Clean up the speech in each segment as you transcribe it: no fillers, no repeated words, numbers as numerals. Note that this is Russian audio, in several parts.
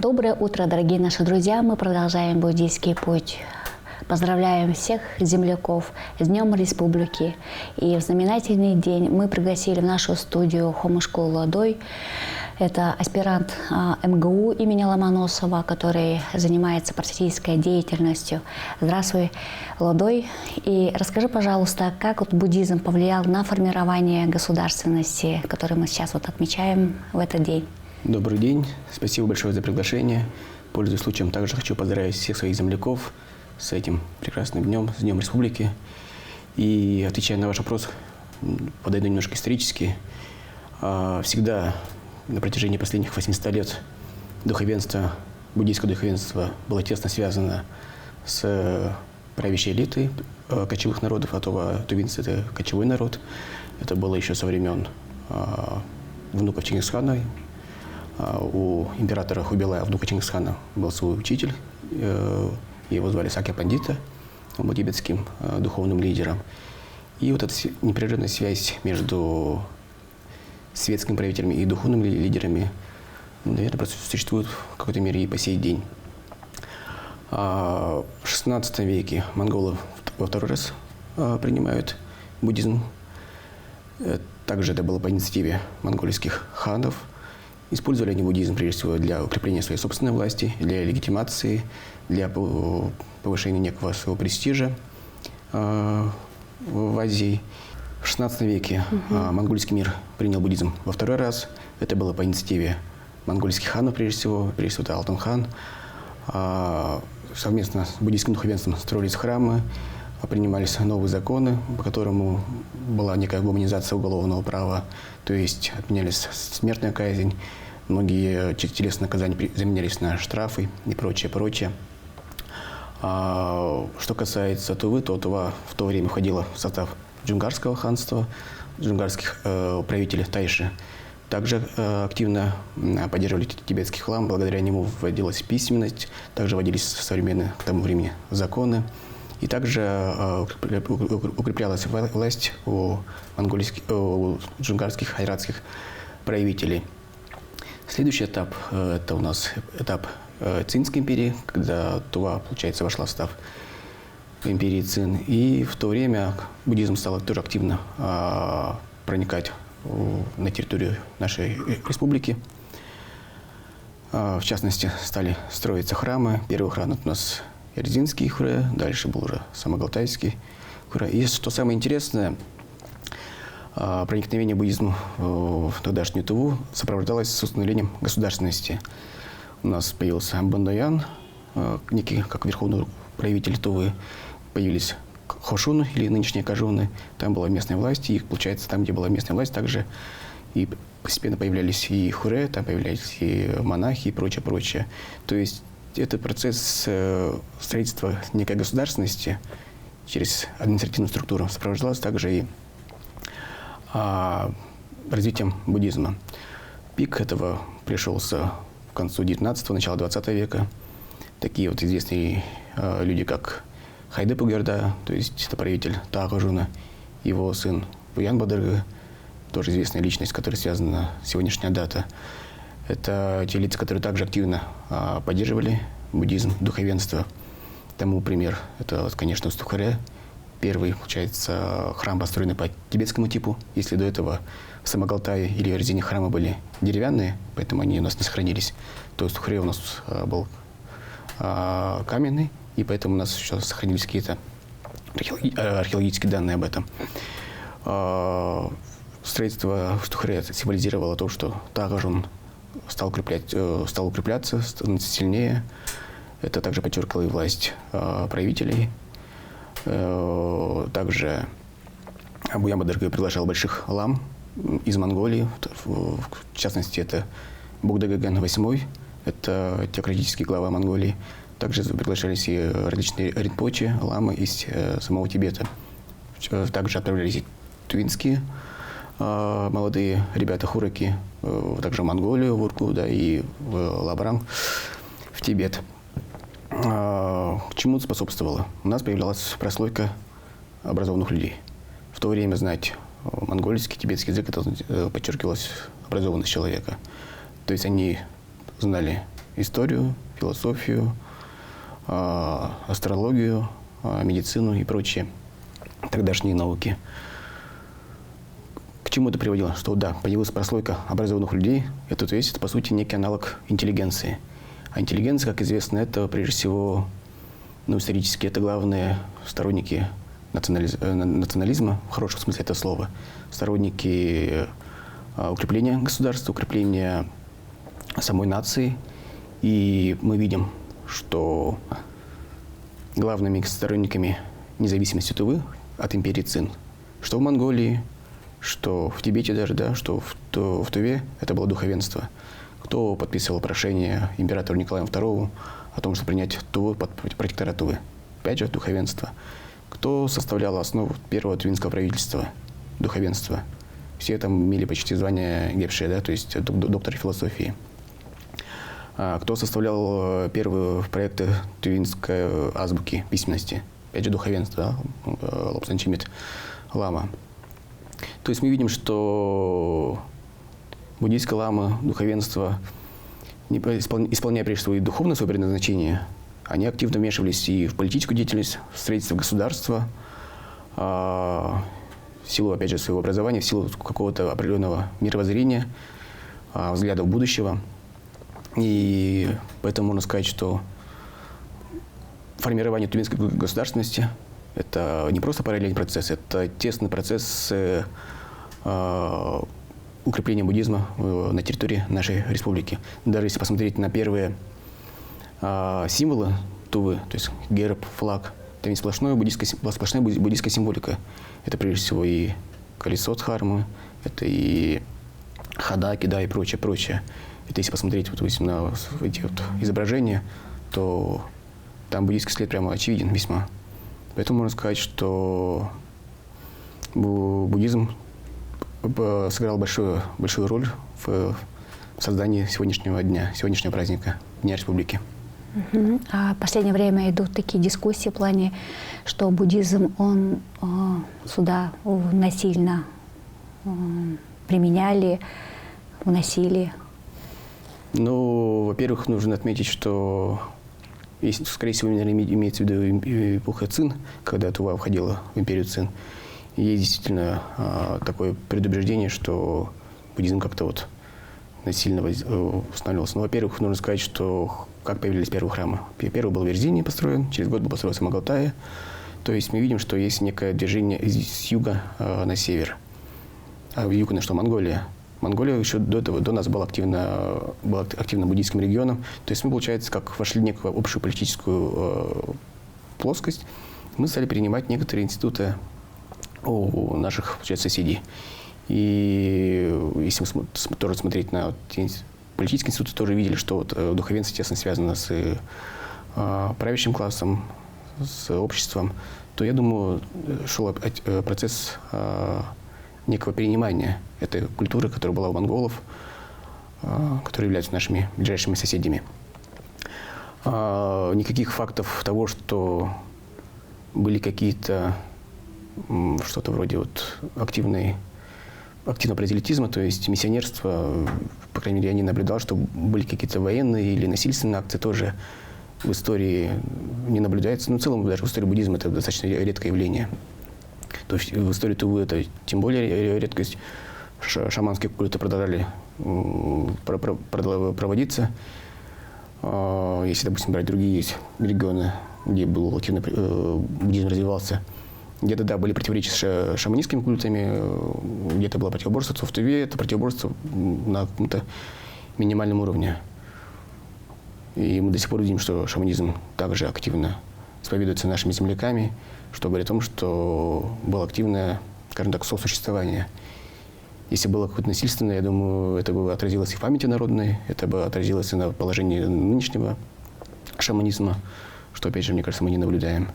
Доброе утро, дорогие наши друзья! Мы продолжаем буддийский путь. Поздравляем всех земляков с Днем Республики. И в знаменательный день мы пригласили в нашу студию Хомушку Лодой. Это аспирант МГУ имени Ломоносова, который занимается просветительской деятельностью. Здравствуй, Лодой. И расскажи, пожалуйста, как буддизм повлиял на формирование государственности, которую мы сейчас отмечаем в этот день? Добрый день. Спасибо большое за приглашение. Пользуясь случаем, также хочу поздравить всех своих земляков с этим прекрасным днем, с Днем Республики. И отвечая на ваш вопрос, подойду немножко исторически. Всегда на протяжении последних 800 лет буддийское духовенство было тесно связано с правящей элитой кочевых народов, а тувинцы – это кочевой народ. Это было еще со времен внуков Чингисхана. У императора Хубилая, внука Чингисхана, был свой учитель. Его звали Сакья Пандита, он был тибетским духовным лидером. И вот эта непрерывная связь между светскими правителями и духовными лидерами, наверное, просто существует в какой-то мере и по сей день. В XVI веке монголы во второй раз принимают буддизм. Также это было по инициативе монгольских ханов. Использовали они буддизм, прежде всего, для укрепления своей собственной власти, для легитимации, для повышения некого своего престижа в Азии. В XVI веке монгольский мир принял буддизм во второй раз. Это было по инициативе монгольских ханов, прежде всего это Алтан хан. Совместно с буддийским духовенством строились храмы, принимались новые законы, по которым была некая гуманизация уголовного права, то есть отменялись смертная казнь, многие телесные наказания заменялись на штрафы и прочее, прочее. Что касается Тувы, то Тува в то время входила в состав Джунгарского ханства, джунгарских правителей Тайши. Также активно поддерживали тибетский хлам, благодаря нему вводилась письменность, также вводились современные к тому времени законы. И также укреплялась власть у джунгарских, айратских правителей. Следующий этап – это у нас этап Цинской империи, когда Тува, получается, вошла в состав империи Цин. И в то время буддизм стал тоже активно проникать на территорию нашей республики. В частности, стали строиться храмы. Первый храм у нас Эрзинский Хуре, дальше был уже Самогалтайский Хуре. И что самое интересное, проникновение буддизма в тогдашнюю Туву сопровождалось с установлением государственности. У нас появился Бандаян, некий как верховный правитель Тувы, появились Хошуны или нынешние Кажуны, там была местная власть, и получается, там, где была местная власть, также и постепенно появлялись и хуре, там появлялись и монахи и прочее, прочее. То есть это процесс строительства некой государственности через административную структуру сопровождалось также и развитием буддизма. Пик этого пришелся к концу 19-го, начала 20 века. Такие вот известные люди, как Хайдепу Герда, то есть это правитель Таагажуна, его сын Буян Бадырга, тоже известная личность, которая связана с сегодняшняя дата. Это те лица, которые также активно поддерживали буддизм, духовенство. Тому пример – это, конечно, Устухаре. Первый, получается, храм, построенный по тибетскому типу. Если до этого в Самогалтае или Эрзине храмы были деревянные, поэтому они у нас не сохранились, то Устухаре у нас был каменный, и поэтому у нас еще сохранились какие-то археологические данные об этом. Строительство Устухаре символизировало то, что Таагажун стал укрепляться, становиться сильнее. Это также подчеркивало и власть правителей. Также Буян Бадырга приглашал больших лам из Монголии. В частности, это Богдагаган VIII, это теократический глава Монголии. Также приглашались и различные ринпочи, ламы из самого Тибета. Также отправлялись и тувинские молодые ребята, хураки, также в Монголию, в Урку, да, и в Лабрам, в Тибет. К чему это способствовало? У нас появлялась прослойка образованных людей. В то время знать монгольский, тибетский язык, это подчеркивалось образованность человека. То есть они знали историю, философию, астрологию, медицину и прочие тогдашние науки. К чему это приводило? Что да, появилась прослойка образованных людей. Это, то есть, это по сути некий аналог интеллигенции. А интеллигенция, как известно, это прежде всего, исторически, это главные сторонники национализма, в хорошем смысле этого слова, сторонники укрепления государства, укрепления самой нации. И мы видим, что главными сторонниками независимости Тувы от империи Цин, что в Монголии, что в Тибете даже, да, что в Туве, это было духовенство. Кто подписывал прошение императору Николаю II о том, чтобы принять Туву под протекторат Тувы? Опять же, духовенство. Кто составлял основу первого тувинского правительства? Духовенство. Все там имели почти звание гепше, да, то есть доктор философии. Кто составлял первые проекты тувинской азбуки письменности? Опять же, духовенство, да? Лобсан Чимит лама. То есть мы видим, что буддийская лама, духовенство, исполняя прежде всего и духовное свое предназначение, они активно вмешивались и в политическую деятельность, в строительство государства, в силу, опять же, своего образования, в силу какого-то определенного мировоззрения, взглядов будущего. И поэтому можно сказать, что формирование тувинской государственности – это не просто параллельный процесс, это тесный процесс укрепления буддизма на территории нашей республики. Даже если посмотреть на первые символы Тувы, то есть герб, флаг, там есть сплошная буддийская символика. Это прежде всего и колесо Дхармы, это и хадаки, да, и прочее, прочее. Это если посмотреть вот, на эти вот изображения, то там буддийский след прямо очевиден весьма. Поэтому можно сказать, что буддизм сыграл большую роль в создании сегодняшнего дня, сегодняшнего праздника, Дня Республики. А в последнее время идут такие дискуссии в плане, что буддизм, он сюда насильно применяли, вносили. Ну, во-первых, нужно отметить, что, скорее всего, имеется в виду эпоха Цин, когда Тува входила в империю Цин. И есть действительно такое предубеждение, что буддизм как-то вот насильно устанавливался. Но, во-первых, нужно сказать, что как появились первые храмы. Первый был в Верзине построен, через год был построен в Самогалтае. То есть мы видим, что есть некое движение с юга на север. А юг на что? Монголия. Монголия еще до нас была активно буддийским регионом. То есть мы, получается, как вошли в некую общую политическую плоскость, мы стали принимать некоторые институты у наших, получается, соседей. И если тоже смотреть на политические институты, тоже видели, что вот духовенство тесно связано с правящим классом, с обществом, то, я думаю, шел процесс некого перенимания этой культуры, которая была у монголов, которые являются нашими ближайшими соседями. Никаких фактов того, что были какие-то что-то вроде вот активного прозелитизма, то есть миссионерства, по крайней мере, я не наблюдал, что были какие-то военные или насильственные акции, тоже в истории не наблюдается. Но в целом даже в истории буддизма это достаточно редкое явление. То есть в истории Тувы это тем более редкость. Шаманские культы продолжали проводиться. Если, допустим, брать другие регионы, где был активно буддизм развивался, где-то, да, были противоречия с шаманистскими культами, где-то было противоборство, в Туве это противоборство на каком-то минимальном уровне. И мы до сих пор видим, что шаманизм также активно исповедуется нашими земляками, что говорит о том, что было активное, скажем так, сосуществование. Если было какое-то насильственное, я думаю, это бы отразилось и в памяти народной, это бы отразилось и на положении нынешнего шаманизма, что, опять же, мне кажется, мы не наблюдаем.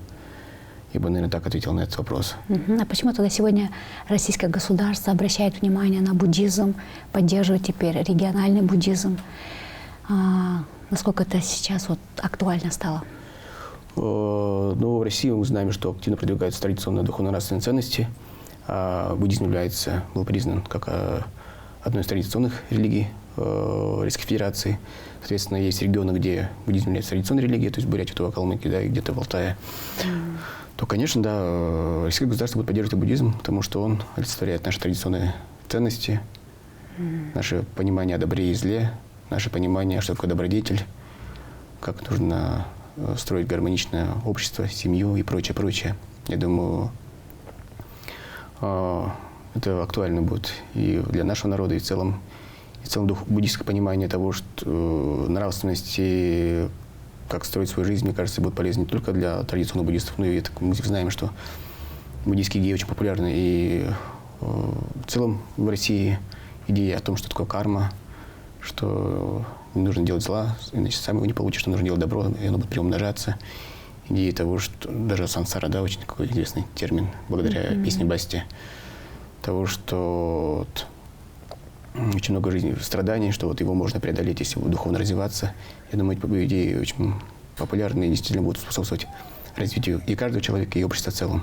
Я бы, наверное, так ответил на этот вопрос. А почему тогда сегодня российское государство обращает внимание на буддизм, поддерживает теперь региональный буддизм? Насколько это сейчас вот актуально стало? Ну, в России мы знаем, что активно продвигаются традиционные духовно-нравственные ценности. Буддизм был признан как одной из традиционных религий Российской Федерации. Соответственно, есть регионы, где буддизм является традиционной религией, то есть Бурятия, Тува, Калмыкия, да, и где-то в Алтае. То, конечно, да, российское государство будет поддерживать буддизм, потому что он олицетворяет наши традиционные ценности, наше понимание о добре и зле, наше понимание, что такое добродетель, как нужно строить гармоничное общество, семью и прочее, прочее. Я думаю, это актуально будет и для нашего народа, и в целом буддийское понимание того, что нравственность и как строить свою жизнь, мне кажется, будет полезно не только для традиционных буддистов, но и мы знаем, что буддийские идеи очень популярны. И в целом в России идея о том, что такое карма, что не нужно делать зла, иначе сам его не получишь, что нужно делать добро, и оно будет приумножаться. Идея того, что даже сансара, да, очень такой известный термин, благодаря песне Басти, того, что очень много жизни страданий, что вот его можно преодолеть, если духовно развиваться. Я думаю, эти идеи очень популярны и действительно будут способствовать развитию и каждого человека, и общества в целом.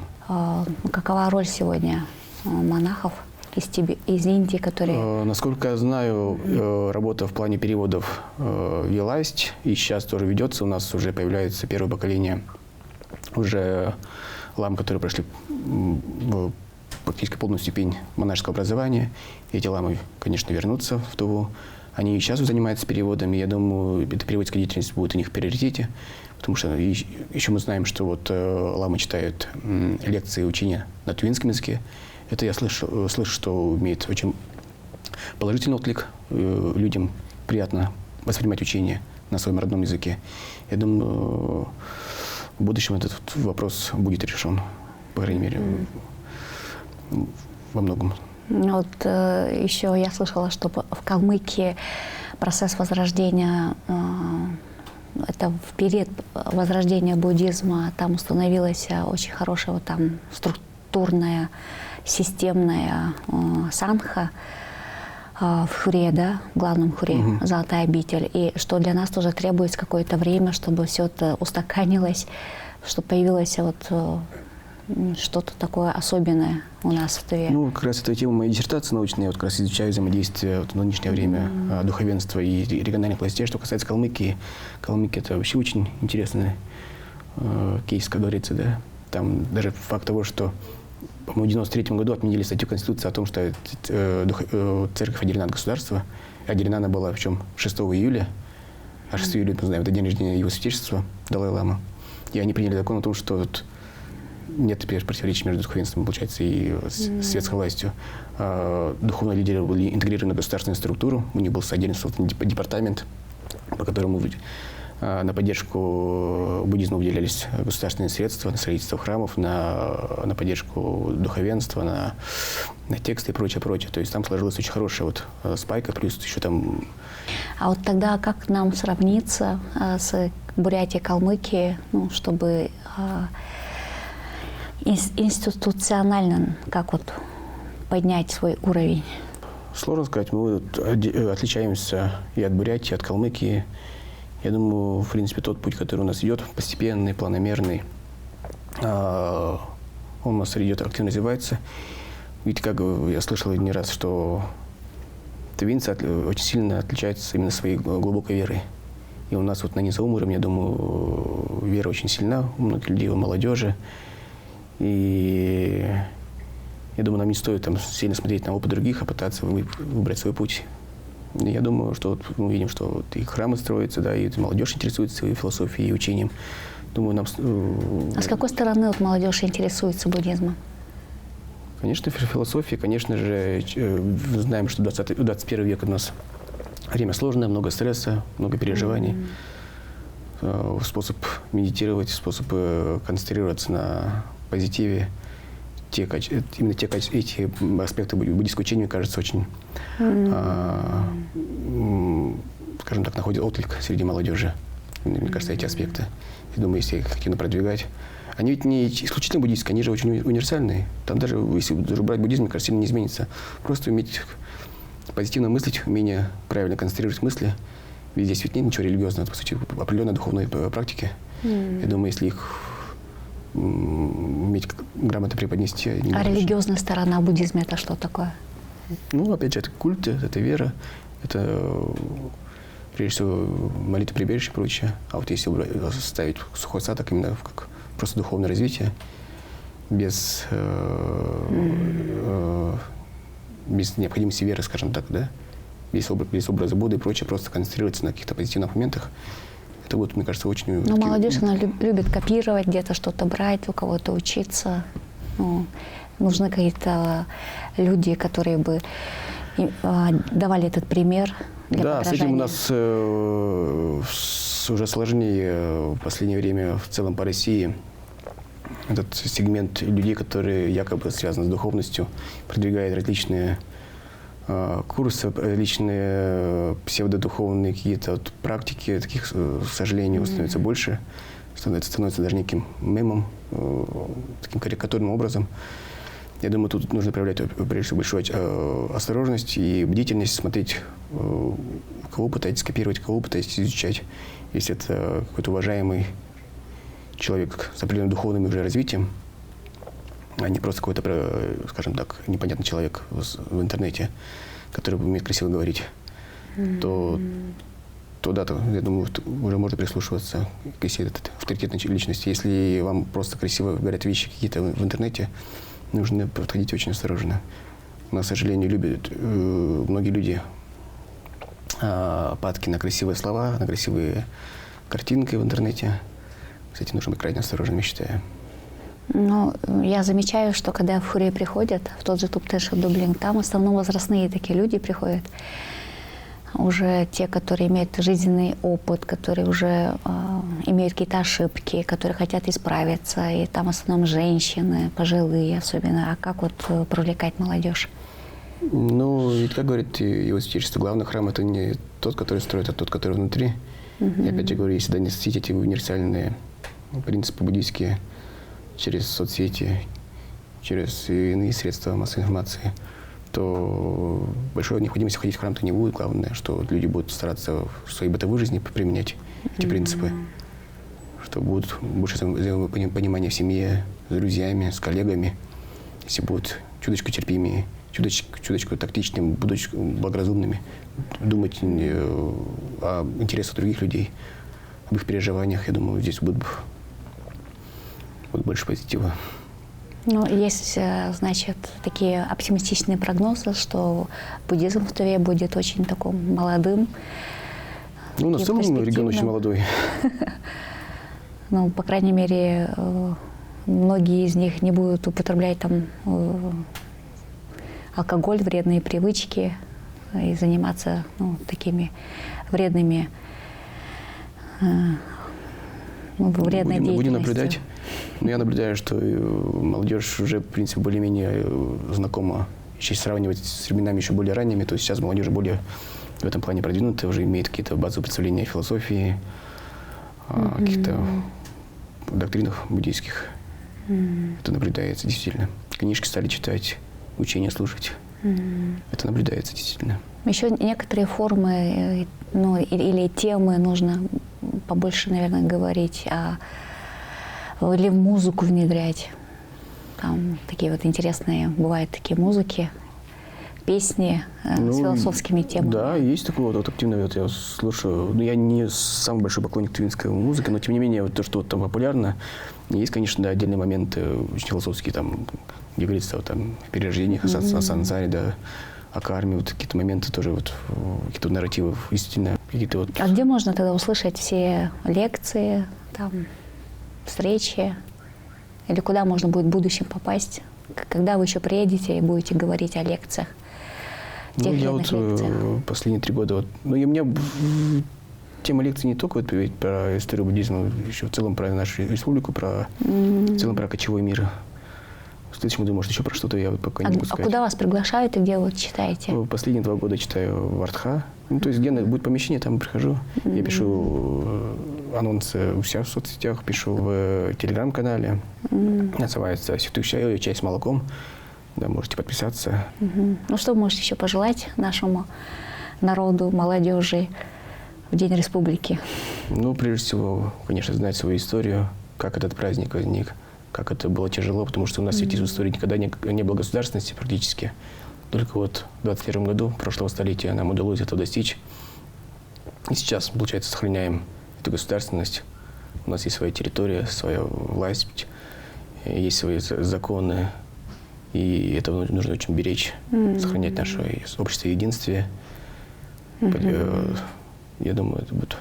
Какова роль сегодня монахов из Индии, которые… Насколько я знаю, работа в плане переводов велась, и сейчас тоже ведется. У нас уже появляется первое поколение уже лам, которые прошли практически полную степень монашеского образования. И эти ламы, конечно, вернутся в Туву. Они и сейчас занимаются переводами. Я думаю, эта переводская деятельность будет у них в приоритете, потому что еще мы знаем, что вот ламы читают лекции и учения на тувинском языке. Это я слышу, что имеет очень положительный отклик. Людям приятно воспринимать учение на своем родном языке. Я думаю, в будущем этот вопрос будет решен, по крайней мере, во многом. Вот еще я слышала, что в Калмыкии процесс возрождения, это в период возрождения буддизма, там установилась очень хорошая вот там структурная, системная сангха в Хуре, да, в главном Хуре, Золотая обитель. И что для нас тоже требуется какое-то время, чтобы все это устаканилось, чтобы появилось вот что-то такое особенное у нас в Туве. Ну, как раз это тема моей диссертации научной. Я вот как раз изучаю взаимодействие в нынешнее время духовенства и региональных властей. Что касается Калмыкии, Калмыкия — это вообще очень интересный кейс, как говорится, да. Там даже факт того, что, по-моему, в 1993 году отменили статью Конституции о том, что церковь отделена от государства. Отделена она была, причем 6 июля. А 6 июля, мы знаем, это день рождения его святейшества Далай-ламы. И они приняли закон о том, что нет теперь противоречий между духовенством, получается, и светской властью. Духовные лидеры были интегрированы в государственную структуру. У них был отдельный департамент, по которому на поддержку буддизма выделялись государственные средства на строительство храмов, на поддержку духовенства, на тексты и прочее, прочее. То есть там сложилась очень хорошая вот спайка, плюс еще там… А вот тогда как нам сравниться с Бурятией, Калмыкией, ну, чтобы институционально как вот поднять свой уровень? Сложно сказать. Мы отличаемся и от Бурятии, и от Калмыкии. Я думаю, в принципе, тот путь, который у нас идет, постепенный, планомерный, он у нас идет, активно развивается. Ведь, как я слышал не раз, что тувинцы очень сильно отличаются именно своей глубокой верой. И у нас вот на низовом уровне, я думаю, вера очень сильна у многих людей, у молодежи. И я думаю, нам не стоит там сильно смотреть на опыт других, а пытаться выбрать свой путь. И я думаю, что вот мы видим, что вот и храмы строятся, да, и молодежь интересуется и философией, и учением. Думаю, нам… А с какой стороны вот молодежь интересуется буддизмом? Конечно, философия, конечно же, знаем, что 21 век у нас время сложное, много стресса, много переживаний. Способ медитировать, способ концентрироваться на позитиве. Именно эти аспекты буддийского учения, мне кажется, очень, скажем так, находят отклик среди молодежи. Мне кажется, эти аспекты. Я думаю, если их активно продвигать. Они ведь не исключительно буддийские, они же очень универсальные. Там даже, если брать буддизм, мне кажется, сильно не изменится. Просто уметь позитивно мыслить, умение правильно концентрировать мысли. Ведь здесь ведь нет ничего религиозного, это, по сути, определенные духовные практики. Я думаю, если их уметь грамотно преподнести… А религиозная сторона буддизма — это что такое? Ну, опять же, это культ, это вера, Это, прежде всего, молитва, прибежище и прочее. А вот если ставить сухой осадок именно как просто духовное развитие, без необходимости веры, скажем так, да, без образа Будды и прочее, просто концентрироваться на каких-то позитивных моментах, это будет, мне кажется, очень... Ну, молодежь, она любит копировать, где-то что-то брать, у кого-то учиться. Ну, нужны какие-то люди, которые бы давали этот пример для Да, подражания. с этим у нас уже сложнее в последнее время в целом по России. Этот сегмент людей, которые якобы связаны с духовностью, продвигают различные курсы, различные псевдодуховные какие-то вот практики, таких, к сожалению, становится больше, становится даже неким мемом, таким карикатурным образом. Я думаю, тут нужно проявлять, прежде всего, большую осторожность и бдительность, смотреть, кого пытаетесь копировать, кого пытаетесь изучать. Если это какой-то уважаемый человек с определенным духовным уже развитием, а не просто какой-то, скажем так, непонятный человек в интернете, который умеет красиво говорить, то да, я думаю, уже можно прислушиваться к этой авторитетной личности. Если вам просто красиво говорят вещи какие-то в интернете, нужно подходить очень осторожно. У нас, к сожалению, любят многие люди падки на красивые слова, на красивые картинки в интернете. С этим нужно быть крайне осторожным, я считаю. Ну, я замечаю, что когда в Хурей приходят, в тот же Туптеш Дублин, там в основном возрастные такие люди приходят. Уже те, которые имеют жизненный опыт, которые уже имеют какие-то ошибки, которые хотят исправиться. И там в основном женщины, пожилые особенно. А как вот привлекать молодежь? Ну, ведь, как говорит его святейшество, главный храм – это не тот, который строит, а тот, который внутри. И опять же говорю, если донести эти универсальные принципы буддийские через соцсети, через иные средства массовой информации, то большой необходимости ходить в храм-то не будет. Главное, что люди будут стараться в своей бытовой жизни применять эти принципы, что будет больше взаимопонимания в семье, с друзьями, с коллегами, если будут чуточку терпимее, чуточку тактичными, будучи благоразумными, думать о интересах других людей, об их переживаниях. Я думаю, здесь будет больше позитива. Ну, есть, значит, такие оптимистичные прогнозы, что буддизм в Туве будет очень таким молодым. Ну, у нас в целом регион очень молодой. Ну, по крайней мере, многие из них не будут употреблять там алкоголь, вредные привычки и заниматься такими вредными вредной деятельностью. Будем наблюдать. Но я наблюдаю, что молодежь уже, в принципе, более-менее знакома. Если сравнивать с временами еще более ранними, то сейчас молодежь более в этом плане продвинутая, уже имеет какие-то базовые представления о философии, о каких-то доктринах буддийских. Это наблюдается действительно. Книжки стали читать, учения слушать. Это наблюдается действительно. Еще некоторые формы или темы нужно побольше, наверное, говорить, или в музыку внедрять. Там такие вот интересные бывают такие музыки, песни с философскими темами. Да, есть такое вот активное, я слушаю. Я не самый большой поклонник тувинской музыки, но тем не менее, то, что там популярно, есть, конечно, да, отдельные моменты очень философские, там, где говорится о перерождениях, о сансаре, да, о карме, вот какие-то моменты тоже, вот, какие-то нарративы, действительно, какие-то вот... А где можно тогда услышать все лекции, там, встречи? Или куда можно будет в будущем попасть? Когда вы еще приедете и будете говорить о лекциях? Я вот последние 3 года, у меня тема лекций не только про историю буддизма, еще в целом про нашу республику, в целом про кочевой мир. В следующем году, может, еще про что-то я пока не могу сказать. А куда вас приглашают и где вы читаете? Последние 2 года читаю в Артха. То есть, где будет помещение, там прихожу. Я пишу анонсы у себя в соцсетях, пишу в телеграм-канале. Называется «Святых чай с молоком». Да, можете подписаться. Ну, что вы можете еще пожелать нашему народу, молодежи в День Республики? Ну, прежде всего, конечно, знать свою историю, как этот праздник возник, как это было тяжело, потому что у нас ведь в истории никогда не было государственности практически. Только вот в 21 году прошлого столетия нам удалось этого достичь. И сейчас, получается, сохраняем эту государственность. У нас есть своя территория, своя власть, есть свои законы. И это нужно очень беречь, сохранять наше общество в единстве. Я думаю, это будет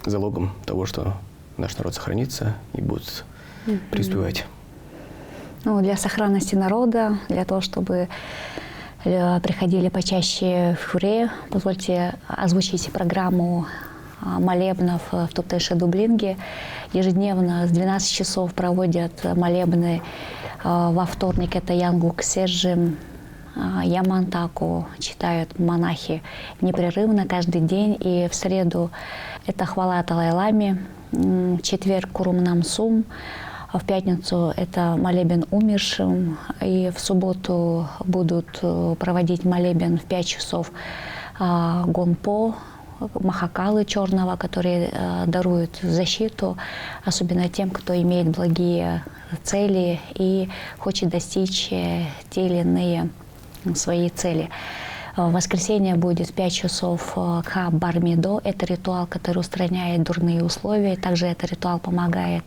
залогом того, что наш народ сохранится и будет преуспевать. Ну, для сохранности народа, для того, чтобы приходили почаще в Фюре, позвольте озвучить программу молебнов в Туптайше-Дублинге. Ежедневно с 12 часов проводят молебны. Во вторник это Янгук Сержим, Ямантаку читают монахи непрерывно каждый день. И в среду это хвала Талай-Ламе, в четверг Курум Намсум, в пятницу это молебен умершим, и в субботу будут проводить молебен в 5 часов Гомпо, Махакалы черного, которые даруют защиту, особенно тем, кто имеет благие цели и хочет достичь те или иные свои цели. В воскресенье будет в 5 часов Ха-Бармидо. Это ритуал, который устраняет дурные условия. Также этот ритуал помогает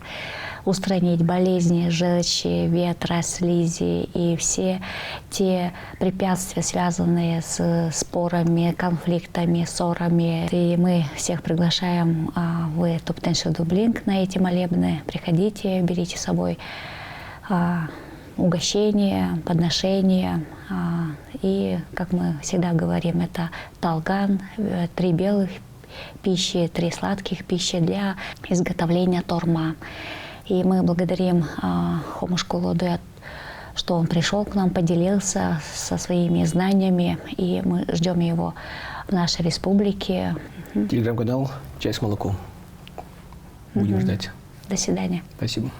устранить болезни, желчи, ветра, слизи и все те препятствия, связанные с спорами, конфликтами, ссорами. И мы всех приглашаем в Туптайше-Дублинг на эти молебны. Приходите, берите с собой угощение, подношение. И, как мы всегда говорим, это талган, 3 белых пищи, 3 сладких пищи для изготовления торма. И мы благодарим Хомушкулоду, что он пришел к нам, поделился со своими знаниями, и мы ждем его в нашей республике. Телеграм-канал «Чай с молоком». Будем ждать. До свидания. Спасибо.